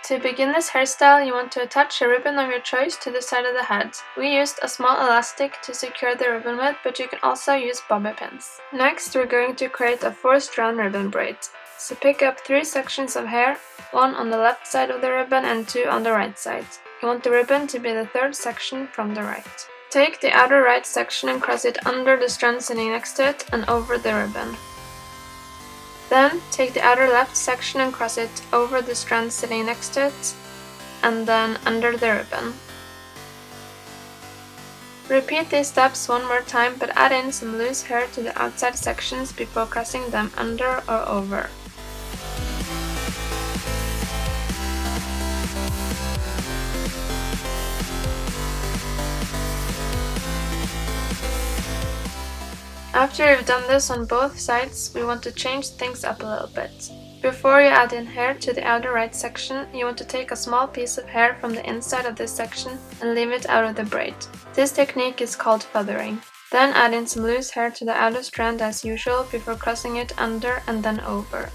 To begin this hairstyle, you want to attach a ribbon of your choice to the side of the head. We used a small elastic to secure the ribbon with, but you can also use bobby pins. Next, we're going to create a 4-strand ribbon braid. So pick up 3 sections of hair, 1 on the left side of the ribbon and 2 on the right side. You want the ribbon to be the 3rd section from the right. Take the outer right section and cross it under the strand sitting next to it and over the ribbon. Then, take the outer left section and cross it over the strand sitting next to it, and then under the ribbon. Repeat these steps one more time, but add in some loose hair to the outside sections before crossing them under or over. After you've done this on both sides, we want to change things up a little bit. Before you add in hair to the outer right section, you want to take a small piece of hair from the inside of this section and leave it out of the braid. This technique is called feathering. Then add in some loose hair to the outer strand as usual before crossing it under and then over.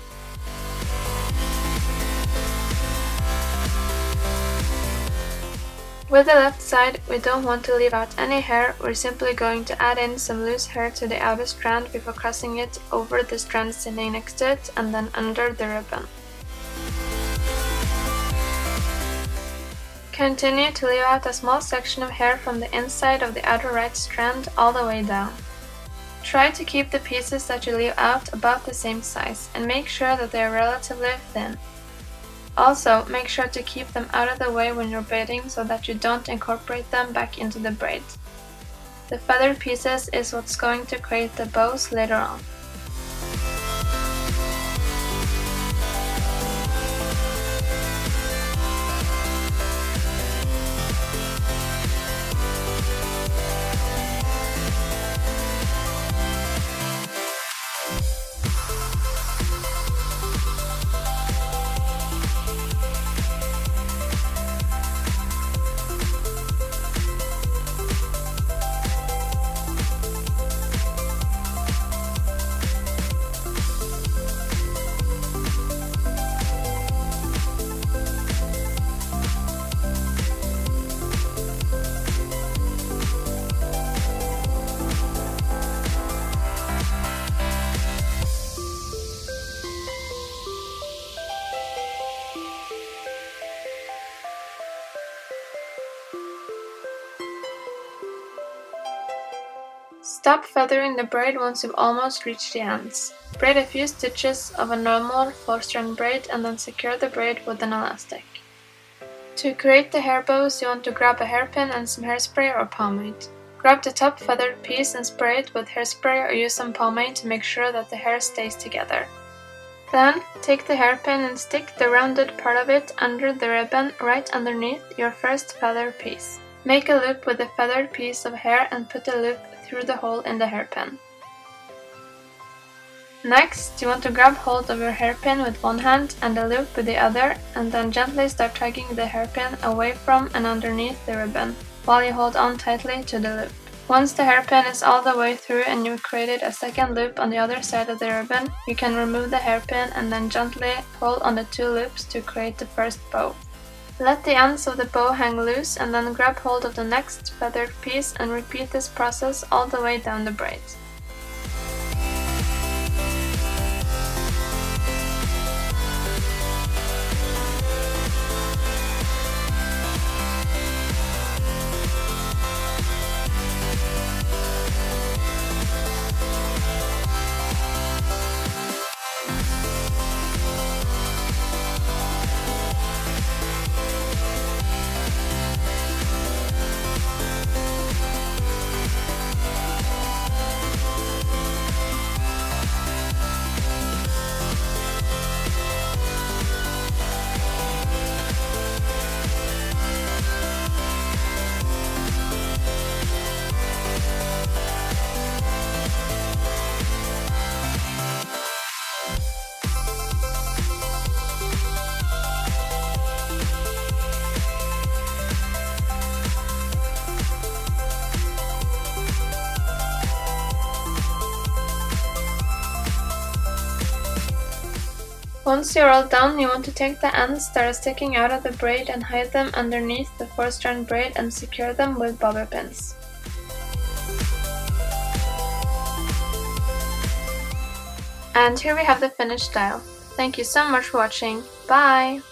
With the left side, we don't want to leave out any hair, we're simply going to add in some loose hair to the outer strand before crossing it over the strand sitting next to it and then under the ribbon. Continue to leave out a small section of hair from the inside of the outer right strand all the way down. Try to keep the pieces that you leave out about the same size and make sure that they are relatively thin. Also, make sure to keep them out of the way when you're braiding so that you don't incorporate them back into the braid. The feathered pieces is what's going to create the bows later on. Stop feathering the braid once you've almost reached the ends. Braid a few stitches of a normal 4-strand braid and then secure the braid with an elastic. To create the hair bows, you want to grab a hairpin and some hairspray or pomade. Grab the top feathered piece and spray it with hairspray or use some pomade to make sure that the hair stays together. Then, take the hairpin and stick the rounded part of it under the ribbon right underneath your first feather piece. Make a loop with the feathered piece of hair and put the loop through the hole in the hairpin. Next, you want to grab hold of your hairpin with one hand and the loop with the other, and then gently start tugging the hairpin away from and underneath the ribbon, while you hold on tightly to the loop. Once the hairpin is all the way through and you've created a second loop on the other side of the ribbon, you can remove the hairpin and then gently pull on the 2 loops to create the first bow. Let the ends of the bow hang loose and then grab hold of the next feathered piece and repeat this process all the way down the braid. Once you're all done, you want to take the ends that are sticking out of the braid and hide them underneath the 4-strand braid and secure them with bobby pins. And here we have the finished style. Thank you so much for watching. Bye!